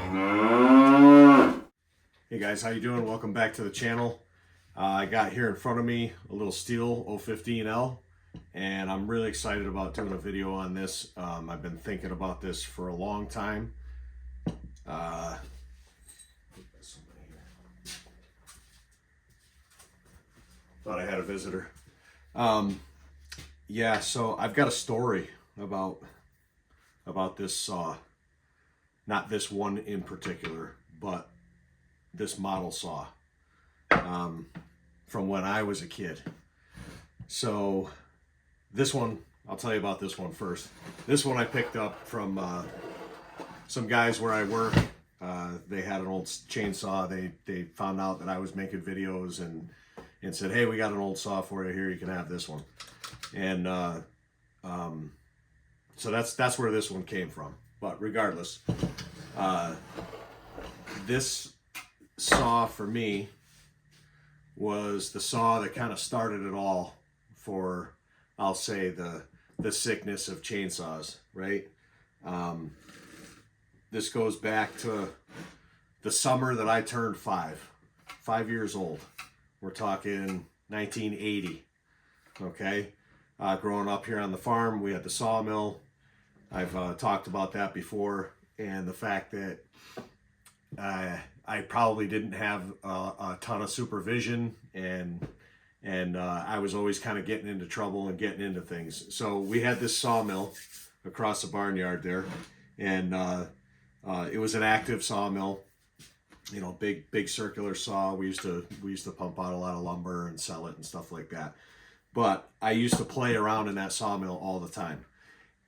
Hey guys, how you doing? Welcome back to the channel. I got here in front of me a little Stihl 015L, and I'm really excited about doing a video on this. I've been thinking about this for a long time. Thought I had a visitor. Yeah, so I've got a story about this saw. Not this one in particular, but this model saw from when I was a kid. So this one, I'll tell you about this one first. This one I picked up from some guys where I work. They had an old chainsaw. They found out that I was making videos and said, hey, we got an old saw for you here. You can have this one. And so that's where this one came from. But regardless, this saw for me was the saw that kind of started it all for, I'll say, the sickness of chainsaws, right? This goes back to the summer that I turned 5 years old. We're talking 1980, okay? Growing up here on the farm, we had the sawmill. I've talked about that before, and the fact that I probably didn't have a ton of supervision, and I was always kind of getting into trouble and getting into things. So we had this sawmill across the barnyard there, and it was an active sawmill, you know, big circular saw. We used to pump out a lot of lumber and sell it and stuff like that. But I used to play around in that sawmill all the time.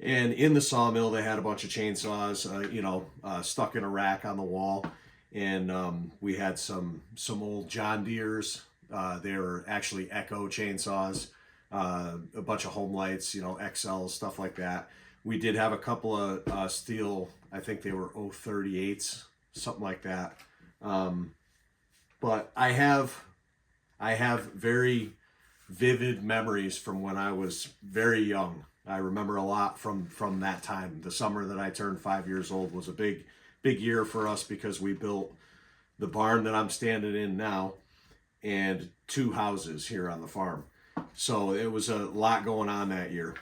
And in the sawmill, they had a bunch of chainsaws, stuck in a rack on the wall. And we had some old John Deeres. They were actually Echo chainsaws, a bunch of home lights, XLs, stuff like that. We did have a couple of Stihl, I think they were 038s, something like that. But I have very vivid memories from when I was very young. I remember a lot from that time. The summer that I turned 5 years old was a big year for us because we built the barn that I'm standing in now and 2 houses here on the farm. So it was a lot going on that year.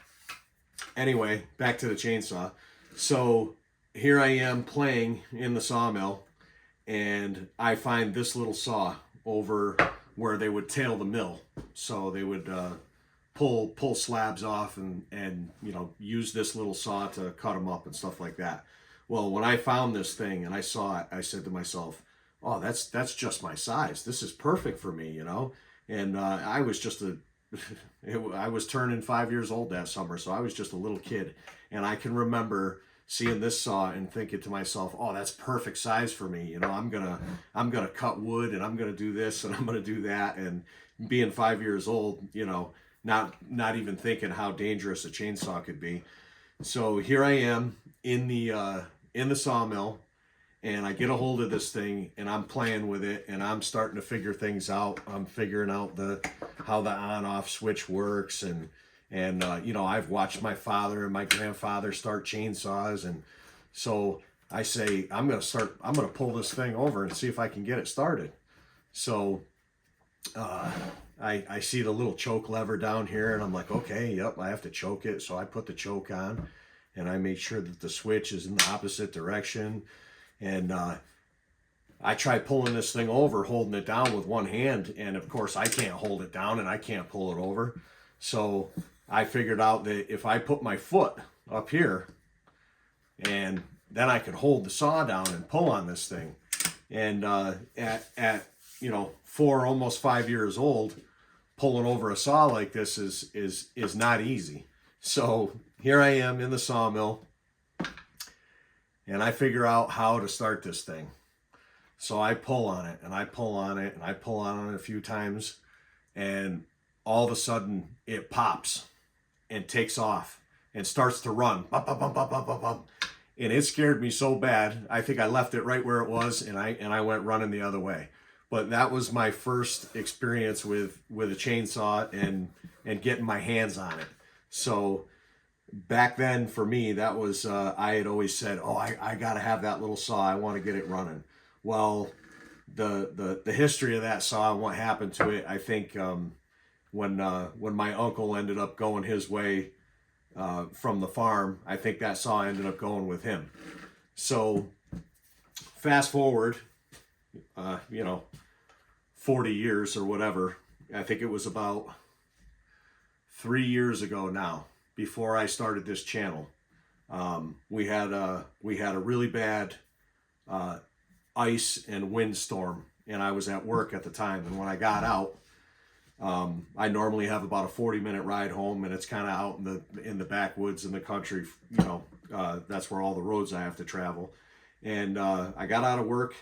Anyway, back to the chainsaw. So here I am playing in the sawmill, and I find this little saw over where they would tail the mill. So they would pull slabs off and use this little saw to cut them up and stuff like that. Well, when I found this thing and I saw it, I said to myself, oh, that's just my size. This is perfect for me, And I was just I was turning 5 years old that summer, so I was just a little kid. And I can remember seeing this saw and thinking to myself, oh, that's perfect size for me. I'm gonna cut wood, and I'm gonna do this and I'm gonna do that. And being 5 years old, not even thinking how dangerous a chainsaw could be. So here I am in the sawmill, and I get a hold of this thing, and I'm playing with it, and I'm starting to figure things out. I'm figuring out how the on-off switch works, and I've watched my father and my grandfather start chainsaws, and so I say I'm gonna pull this thing over and see if I can get it started. So I see the little choke lever down here, and I'm like, okay, yep, I have to choke it. So I put the choke on, and I make sure that the switch is in the opposite direction. And I try pulling this thing over, holding it down with one hand. And of course, I can't hold it down, and I can't pull it over. So I figured out that if I put my foot up here, and then I could hold the saw down and pull on this thing. And at 4, almost 5 years old, pulling over a saw like this is not easy. So here I am in the sawmill, and I figure out how to start this thing. So I pull on it, and I pull on it, and I pull on it a few times, and all of a sudden it pops and takes off and starts to run. Bum, bum, bum, bum, bum, bum, bum. And it scared me so bad. I think I left it right where it was, and I went running the other way. But that was my first experience with a chainsaw and getting my hands on it. So back then for me, that was, I had always said, oh, I got to have that little saw. I want to get it running. Well, the history of that saw and what happened to it, I think when my uncle ended up going his way from the farm, I think that saw ended up going with him. So fast forward, 40 years or whatever. I think it was about 3 years ago now, before I started this channel. We had a really bad ice and windstorm, and I was at work at the time. And when I got out, I normally have about a 40-minute ride home, and it's kind of out in the backwoods in the country. That's where all the roads I have to travel. And I got out of work,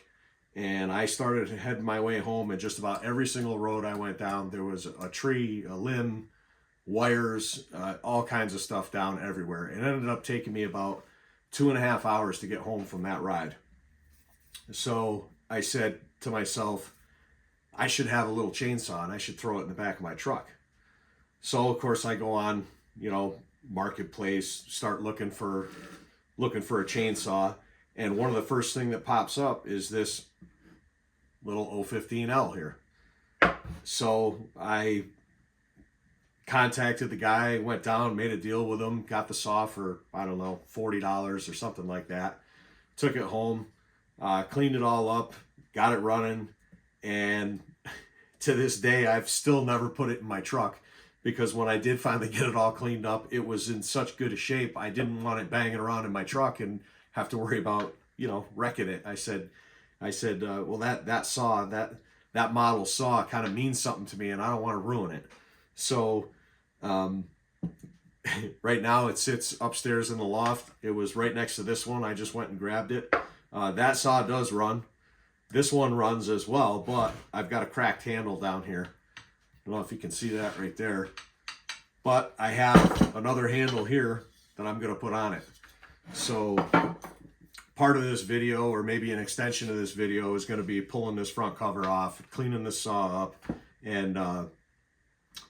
and I started heading my way home, and just about every single road I went down, there was a tree, a limb, wires, all kinds of stuff down everywhere. It ended up taking me about 2.5 hours to get home from that ride. So I said to myself, I should have a little chainsaw and I should throw it in the back of my truck. So of course I go on, Marketplace, start looking for a chainsaw. And one of the first thing that pops up is this little 015L here. So I contacted the guy, went down, made a deal with him, got the saw for, I don't know, $40 or something like that. Took it home, cleaned it all up, got it running. And to this day, I've still never put it in my truck, because when I did finally get it all cleaned up, it was in such good a shape. I didn't want it banging around in my truck and have to worry about, wrecking it. I said, well, that saw, that model saw kind of means something to me, and I don't want to ruin it. So right now it sits upstairs in the loft. It was right next to this one. I just went and grabbed it. That saw does run. This one runs as well, but I've got a cracked handle down here. I don't know if you can see that right there, but I have another handle here that I'm going to put on it. So part of this video, or maybe an extension of this video, is going to be pulling this front cover off, cleaning this saw up, and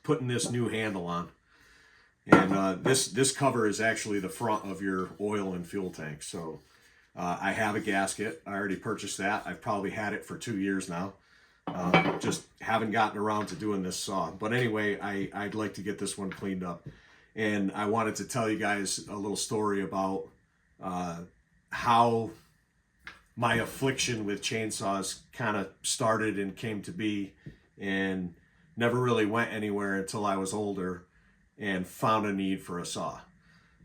putting this new handle on. And this cover is actually the front of your oil and fuel tank. So I have a gasket. I already purchased that. I've probably had it for 2 years now. Just haven't gotten around to doing this saw. But anyway, I'd like to get this one cleaned up. And I wanted to tell you guys a little story about how my affliction with chainsaws kind of started and came to be, and never really went anywhere until I was older and found a need for a saw.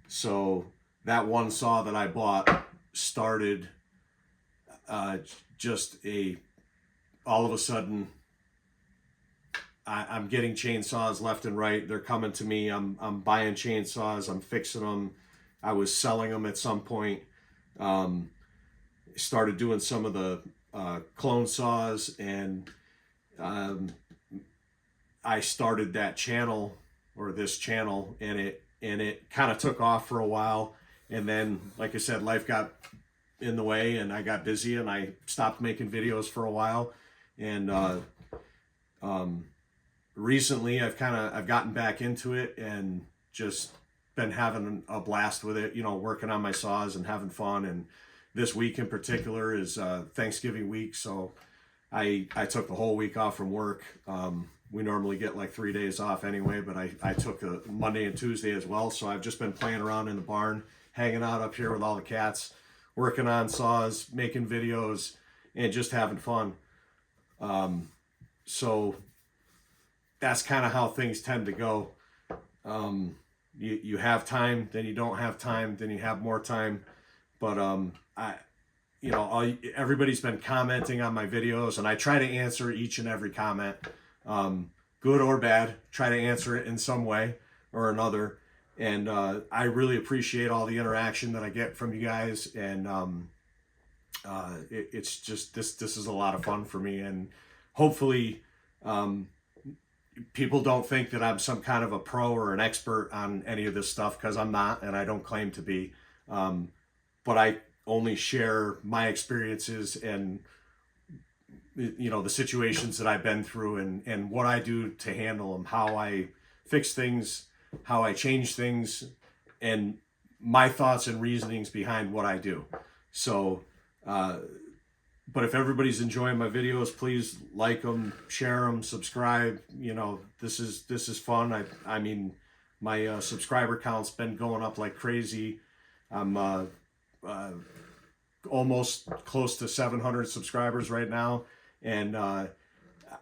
So that one saw that I bought started all of a sudden I'm getting chainsaws left and right. They're coming to me. I'm buying chainsaws. I'm fixing them. I was selling them at some point. Started doing some of the clone saws, and I started that channel, or this channel, and it kind of took off for a while. And then, like I said, life got in the way, and I got busy, and I stopped making videos for a while. And recently I've gotten back into it and just been having a blast with it, working on my saws and having fun. And this week in particular is Thanksgiving week, so I took the whole week off from work. We normally get like 3 days off anyway, but I took a Monday and Tuesday as well. So I've just been playing around in the barn, hanging out up here with all the cats, working on saws, making videos, and just having fun. So that's kind of how things tend to go. You have time, then you don't have time, then you have more time. But everybody's been commenting on my videos, and I try to answer each and every comment, good or bad. Try to answer it in some way or another. And I really appreciate all the interaction that I get from you guys. And it's just this is a lot of fun for me. And hopefully people don't think that I'm some kind of a pro or an expert on any of this stuff, because I'm not, and I don't claim to be. But I only share my experiences and the situations that I've been through, and what I do to handle them, how I fix things, how I change things, and my thoughts and reasonings behind what I do. So, but if everybody's enjoying my videos, please like them, share them, subscribe. You know, this is fun. I mean, my subscriber count's been going up like crazy. I'm almost close to 700 subscribers right now, and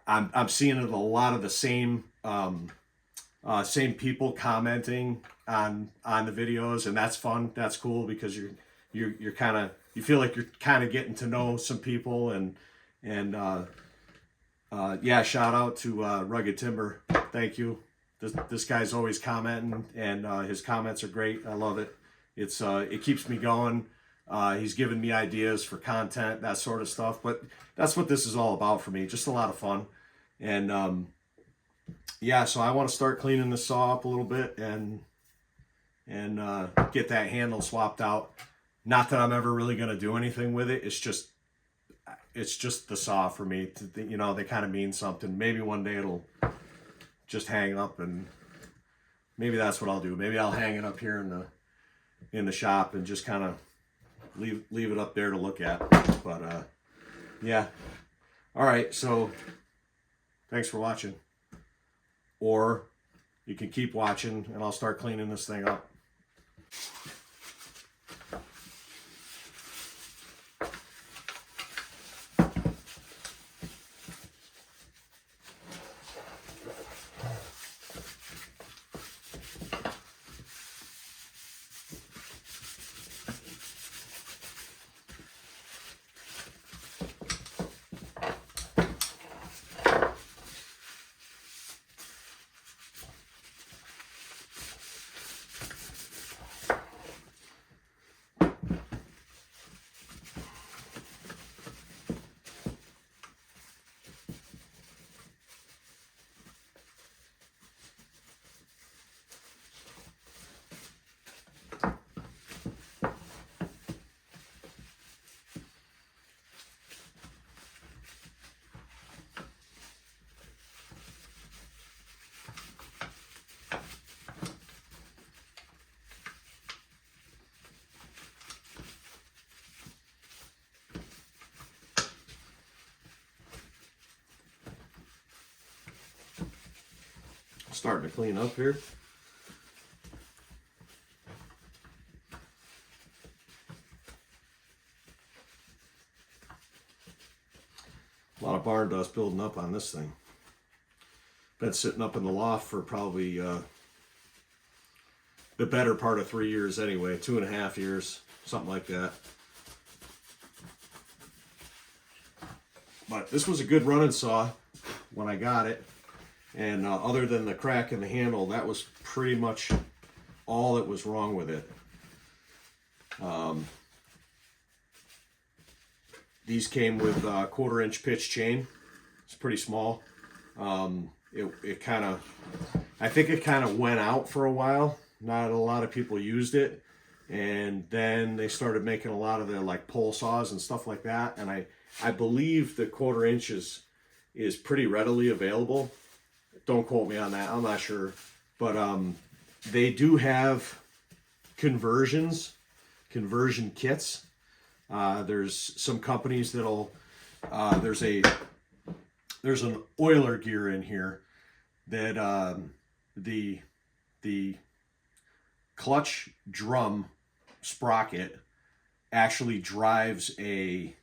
I'm seeing a lot of the same people commenting on the videos, and that's fun. That's cool because you're kind of, you feel like you're kind of getting to know some people, and yeah, shout out to Rugged Timber. Thank you. This guy's always commenting, and his comments are great. I love it. It keeps me going. He's given me ideas for content, that sort of stuff. But that's what this is all about for me. Just a lot of fun. And yeah, so I want to start cleaning the saw up a little bit and get that handle swapped out. Not that I'm ever really going to do anything with it. It's just the saw for me. You know, they kind of mean something. Maybe one day it'll just hang up, and maybe that's what I'll do. Maybe I'll hang it up here in the shop and just kind of leave it up there to look at. But yeah. All right, so thanks for watching. Or you can keep watching and I'll start cleaning this thing up. Starting to clean up here. A lot of barn dust building up on this thing. Been sitting up in the loft for probably the better part of 3 years anyway, 2.5 years, something like that. But this was a good running saw when I got it. And other than the crack in the handle, that was pretty much all that was wrong with it. These came with a 1/4-inch pitch chain. It's pretty small. It kind of, I think it kind of went out for a while. Not a lot of people used it. And then they started making a lot of the like pole saws and stuff like that. And I believe the 1/4-inch is pretty readily available. Don't quote me on that. I'm not sure. But they do have conversion kits. There's some companies that'll, there's an oiler gear in here that the clutch drum sprocket actually drives a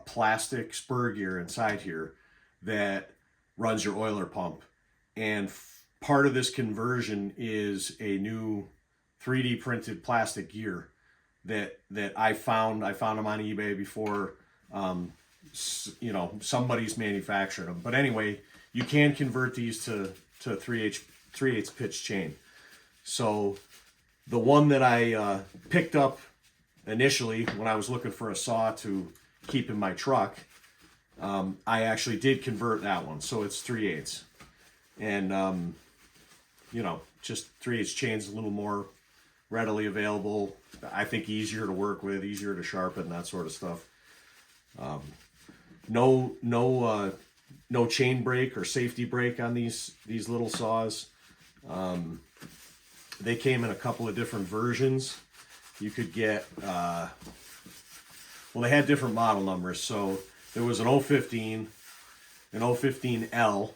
plastic spur gear inside here that runs your oiler pump, and part of this conversion is a new 3D printed plastic gear that I found them on eBay before. You know, somebody's manufacturing them, but anyway, you can convert these to 3/8 pitch chain. So the one that I picked up initially when I was looking for a saw to keep in my truck, I actually did convert that one, so it's 3/8, and you know, just 3/8 chain's a little more readily available. I think easier to work with, easier to sharpen, that sort of stuff. No chain brake or safety brake on these little saws. they came in a couple of different versions. You could get, well, they had different model numbers. So there was an 015, an 015L,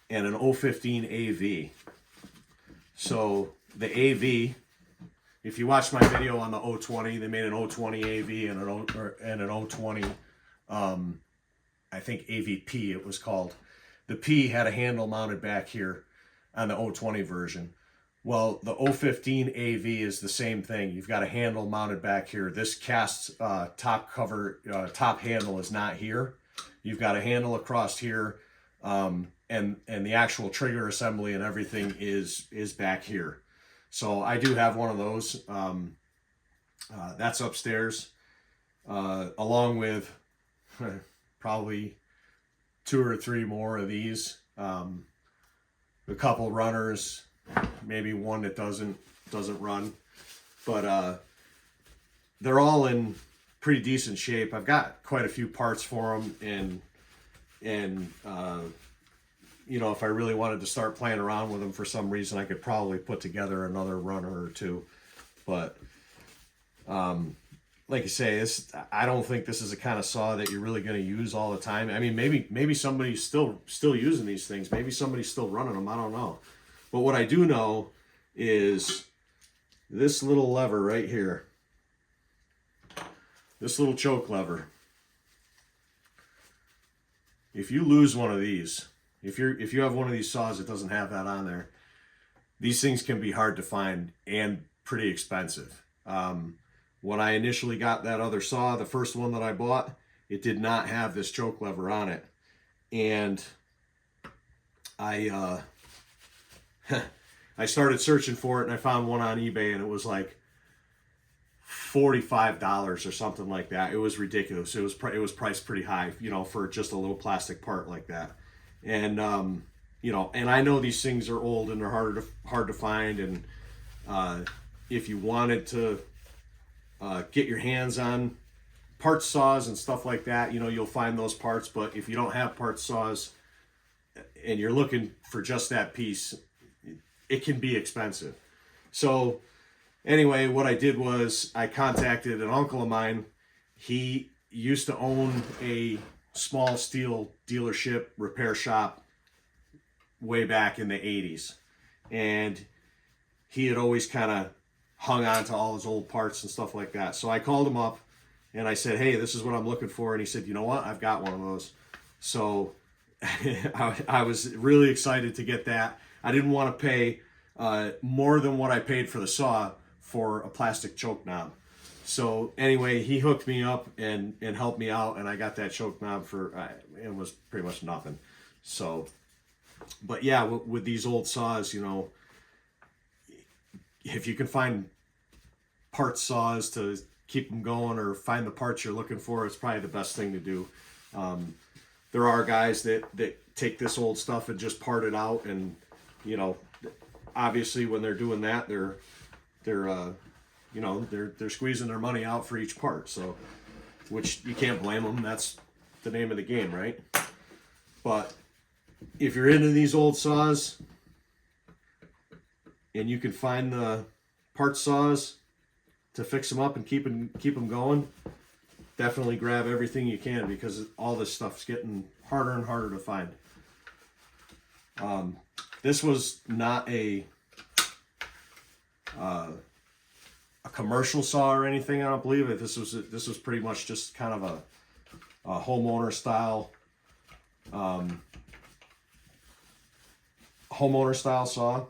and an 015 AV. So the AV, if you watch my video on the 020, they made an 020 AV and an 020, I think AVP it was called. The P had a handle mounted back here on the 020 version. Well, the 015 AV is the same thing. You've got a handle mounted back here. This cast top handle is not here. You've got a handle across here, and the actual trigger assembly and everything is back here. So I do have one of those. That's upstairs, along with probably 2 or 3 more of these. A couple runners, maybe one that doesn't run, but they're all in pretty decent shape. I've got quite a few parts for them, and you know, if I really wanted to start playing around with them for some reason, I could probably put together another runner or two. But like you say, I don't think this is the kind of saw that you're really going to use all the time. I mean, maybe somebody's still using these things. Maybe somebody's still running them. I don't know. But what I do know is this little lever right here, this little choke lever. If you lose one of these, if you have one of these saws that doesn't have that on there, these things can be hard to find and pretty expensive. When I initially got that other saw, the first one that I bought, it did not have this choke lever on it, and I started searching for it, and I found one on eBay, and it was like $45 or something like that. It was ridiculous. It was priced pretty high, you know, for just a little plastic part like that. And you know, and I know these things are old and they're hard to find. And if you wanted to get your hands on parts saws and stuff like that, you know, you'll find those parts. But if you don't have parts saws and you're looking for just that piece, it can be expensive. So anyway, what I did was I contacted an uncle of mine. He used to own a small Stihl dealership repair shop way back in the 80s. And he had always kind of hung on to all his old parts and stuff like that. So I called him up and I said, hey, this is what I'm looking for. And he said, you know what? I've got one of those. So I was really excited to get that. I didn't want to pay more than what I paid for the saw for a plastic choke knob. So anyway, he hooked me up and helped me out, and I got that choke knob for, it was pretty much nothing. So, but yeah, with these old saws, you know, if you can find part saws to keep them going or find the parts you're looking for, it's probably the best thing to do. There are guys that take this old stuff and just part it out, and you know, obviously when they're doing that, they're you know, they're squeezing their money out for each part. So, which you can't blame them. That's the name of the game, right? But if you're into these old saws and you can find the part saws to fix them up and keep them going, definitely grab everything you can, because all this stuff's getting harder and harder to find. This was not a commercial saw or anything. I don't believe it. This was pretty much just kind of a homeowner style saw.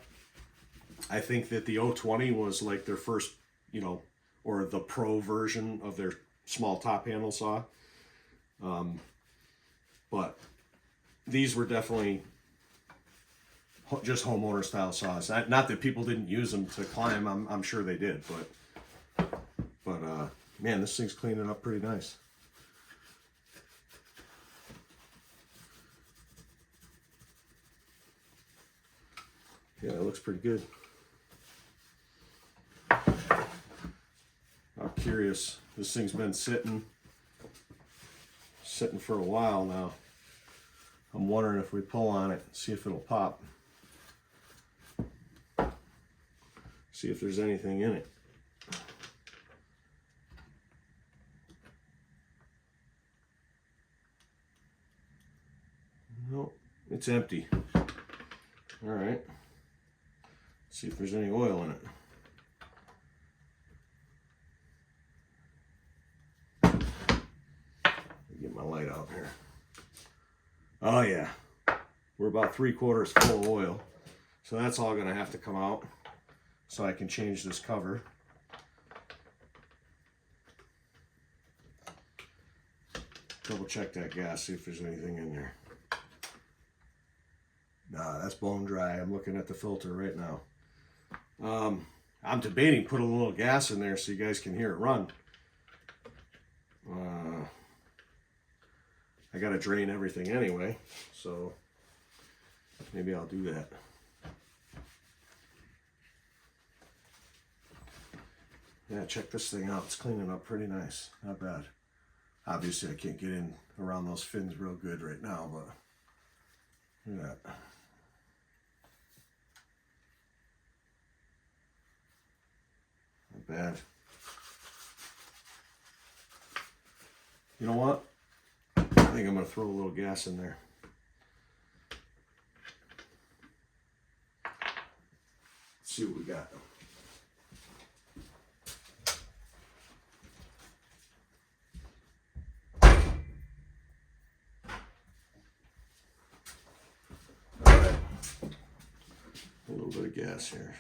I think that the 020 was like their first, you know, or the pro version of their small top handle saw. But these were definitely just homeowner style saws. Not that people didn't use them to climb. I'm sure they did, but man, this thing's cleaning up pretty nice. Yeah, it looks pretty good. I'm curious. This thing's been sitting for a while now. I'm wondering if we pull on it, see if it'll pop. See if there's anything in it. Nope, it's empty. All right. See if there's any oil in it. Get my light out here. Oh yeah, we're about 3/4 full of oil. So that's all gonna have to come out so I can change this cover. Double check that gas, see if there's anything in there. Nah, that's bone dry. I'm looking at the filter right now. I'm debating put a little gas in there so you guys can hear it run. I gotta drain everything anyway, so maybe I'll do that. Yeah, check this thing out. It's cleaning up pretty nice. Not bad. Obviously, I can't get in around those fins real good right now, but look at that. Not bad. You know what? I think I'm going to throw a little gas in there. Let's see what we got. All right. A little bit of gas here.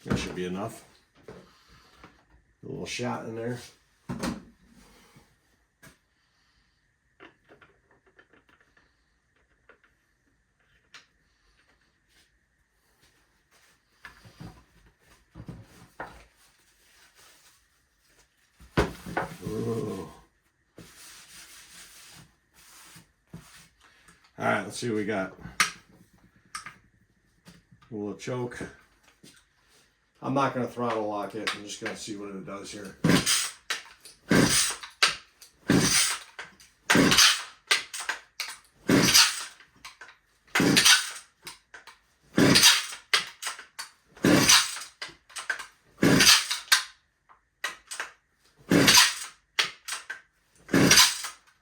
That should be enough. A little shot in there. Ooh. All right, let's see what we got. A little choke. I'm not going to throttle lock it. I'm just going to see what it does here.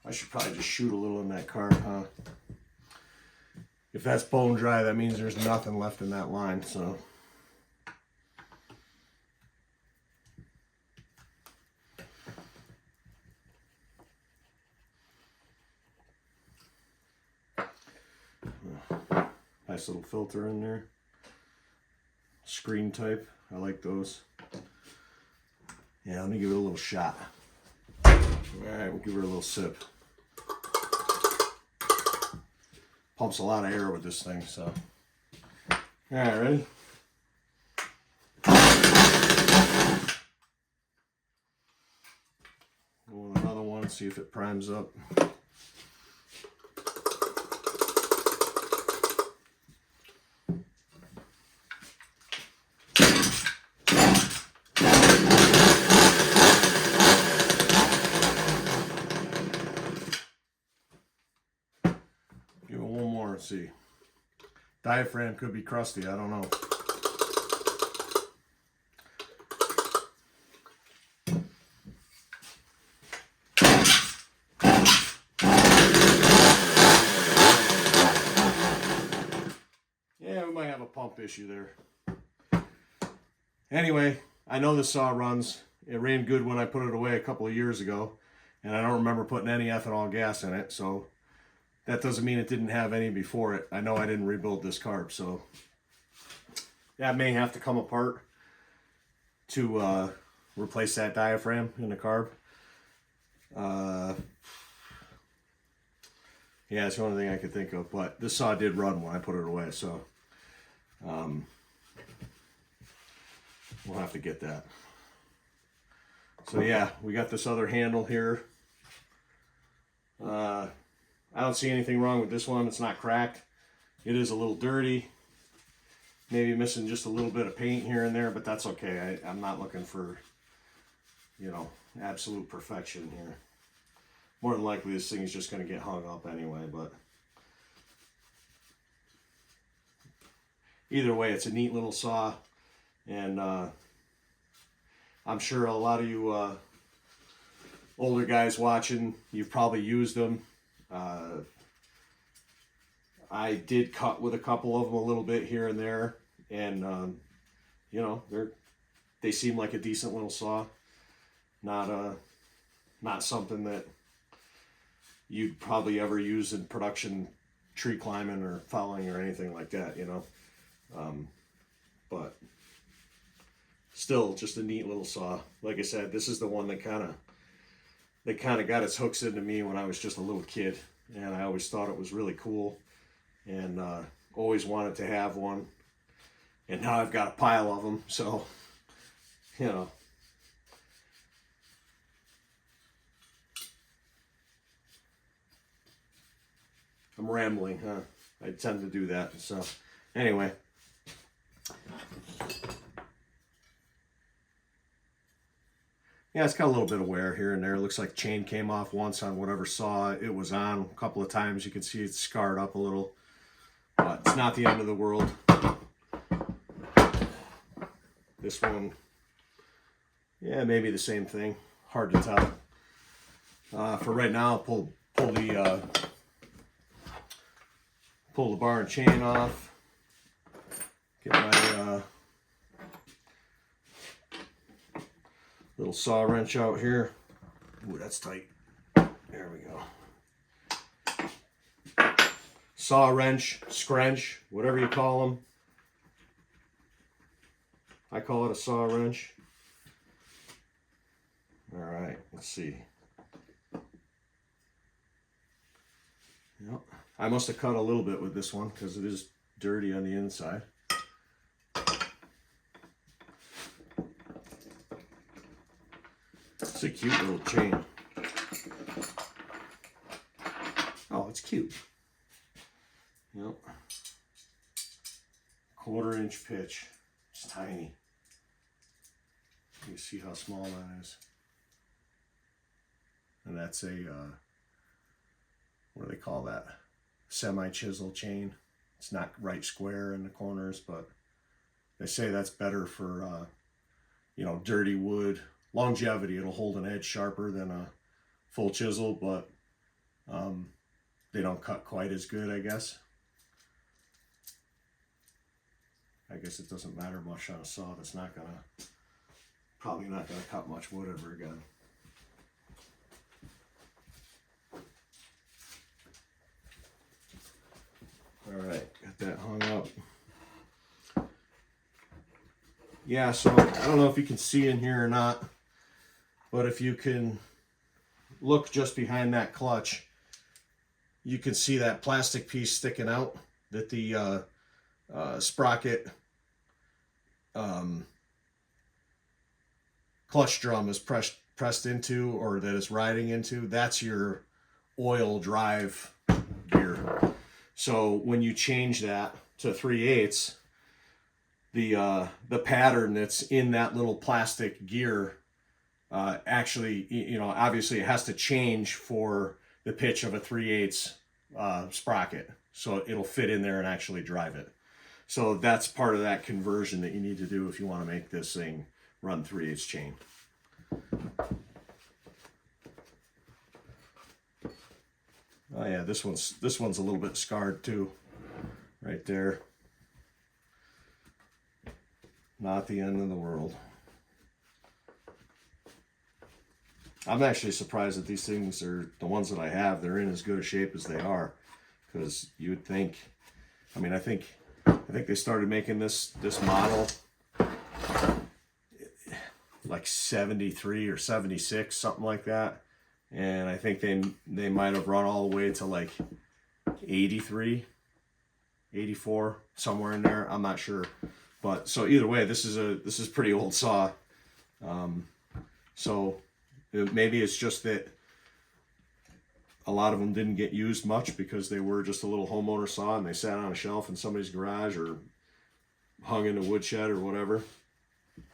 I should probably just shoot a little in that carb, huh? If that's bone dry, that means there's nothing left in that line, so. Nice little filter in there. Screen type. I like those. Yeah, let me give it a little shot. Alright, we'll give her a little sip. Pumps a lot of air with this thing, so. Alright, ready? Go with another one, see if it primes up. Let's see. Diaphragm could be crusty, I don't know. Yeah, we might have a pump issue there. Anyway, I know this saw runs. It ran good when I put it away a couple of years ago, and I don't remember putting any ethanol gas in it, so that doesn't mean it didn't have any before it. I know I didn't rebuild this carb, so that may have to come apart to replace that diaphragm in the carb. Yeah, it's the only thing I could think of, but this saw did run when I put it away, so we'll have to get that. So yeah, we got this other handle here. I don't see anything wrong with this one. It's not cracked. It is a little dirty. maybe missing just a little bit of paint here and there, but that's okay. I'm not looking for, you know, absolute perfection here. More than likely this thing is just going to get hung up anyway, but either way, it's a neat little saw, and I'm sure a lot of you older guys watching, you've probably used them. I did cut with a couple of them a little bit here and there, and you know, they seem like a decent little saw. Not something that you'd probably ever use in production tree climbing or felling or anything like that, you know. But still, just a neat little saw. Like I said, this is the one that kind of got its hooks into me when I was just a little kid, and I always thought it was really cool, and always wanted to have one. And now I've got a pile of them, so you know. I'm rambling, huh? I tend to do that. So anyway, yeah, it's got a little bit of wear here and there. It looks like chain came off once on whatever saw it was on. A couple of times you can see it's scarred up a little, but it's not the end of the world. This one, yeah, maybe the same thing. Hard to tell. For right now, pull the bar and chain off. Get my little saw wrench out here. Ooh, that's tight. There we go. Saw wrench, scrunch, whatever you call them. I call it a saw wrench. All right, let's see. Yep. I must have cut a little bit with this one because it is dirty on the inside. It's a cute little chain. Oh, it's cute. Yep. 1/4-inch pitch. It's tiny. You see how small that is. And that's a, what do they call that? Semi-chisel chain. It's not right square in the corners, but they say that's better for, you know, dirty wood. Longevity, it'll hold an edge sharper than a full chisel, but they don't cut quite as good, I guess. I guess it doesn't matter much on a saw that's not gonna, probably not gonna cut much wood ever again. All right, got that hung up. Yeah, so I don't know if you can see in here or not, but if you can look just behind that clutch, you can see that plastic piece sticking out that the sprocket clutch drum is pressed into, or that it's riding into. That's your oil drive gear. So when you change that to 3/8, the pattern that's in that little plastic gear actually, you know, obviously it has to change for the pitch of a 3/8 sprocket, so it'll fit in there and actually drive it. So that's part of that conversion that you need to do if you want to make this thing run 3/8 chain. Oh yeah, this one's a little bit scarred too, right there. Not the end of the world. I'm actually surprised that these things are, the ones that I have, they're in as good a shape as they are, because you would think, I mean, I think they started making this model like 73 or 76, something like that. And I think they might have run all the way to like 83, 84, somewhere in there. I'm not sure. But so either way, this is pretty old saw. So maybe it's just that a lot of them didn't get used much because they were just a little homeowner saw and they sat on a shelf in somebody's garage, or hung in a woodshed or whatever.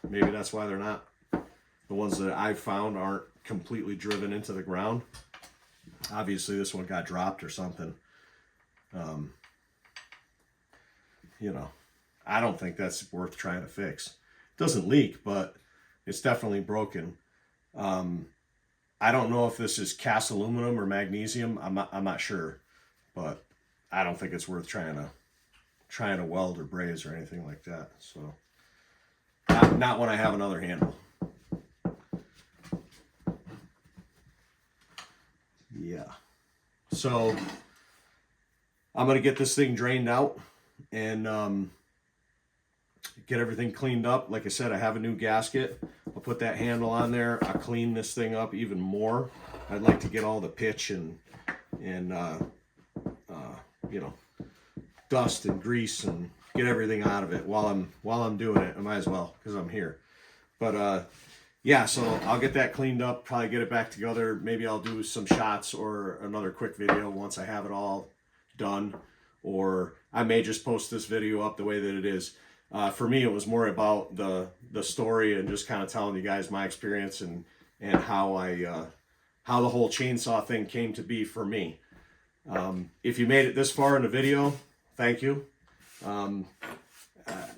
Maybe that's why they're not. The ones that I've found aren't completely driven into the ground. Obviously this one got dropped or something. You know, I don't think that's worth trying to fix. It doesn't leak, but it's definitely broken. I don't know if this is cast aluminum or magnesium. I'm not sure, but I don't think it's worth trying to weld or braze or anything like that. So not when I have another handle. Yeah. So I'm going to get this thing drained out and get everything cleaned up. Like I said, I have a new gasket. I'll put that handle on there. I'll clean this thing up even more. I'd like to get all the pitch and you know, dust and grease and get everything out of it while I'm doing it. I might as well, because I'm here. But yeah, so I'll get that cleaned up, probably get it back together. Maybe I'll do some shots or another quick video once I have it all done, or I may just post this video up the way that it is. For me, it was more about the story and just kind of telling you guys my experience and how how the whole chainsaw thing came to be for me. If you made it this far in the video, thank you.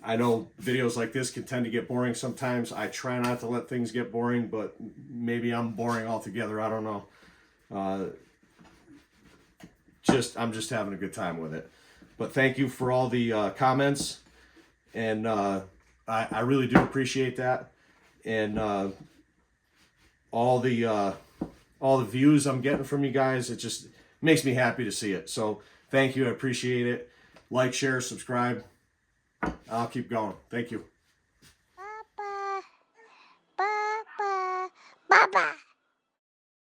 I know videos like this can tend to get boring sometimes. I try not to let things get boring, but maybe I'm boring altogether. I don't know. I'm just having a good time with it. But thank you for all the comments, and I really do appreciate that. And all the views I'm getting from you guys, it just makes me happy to see it. So thank you. I appreciate it. Like, share, subscribe. I'll keep going. Thank you. Baba. Baba. Baba.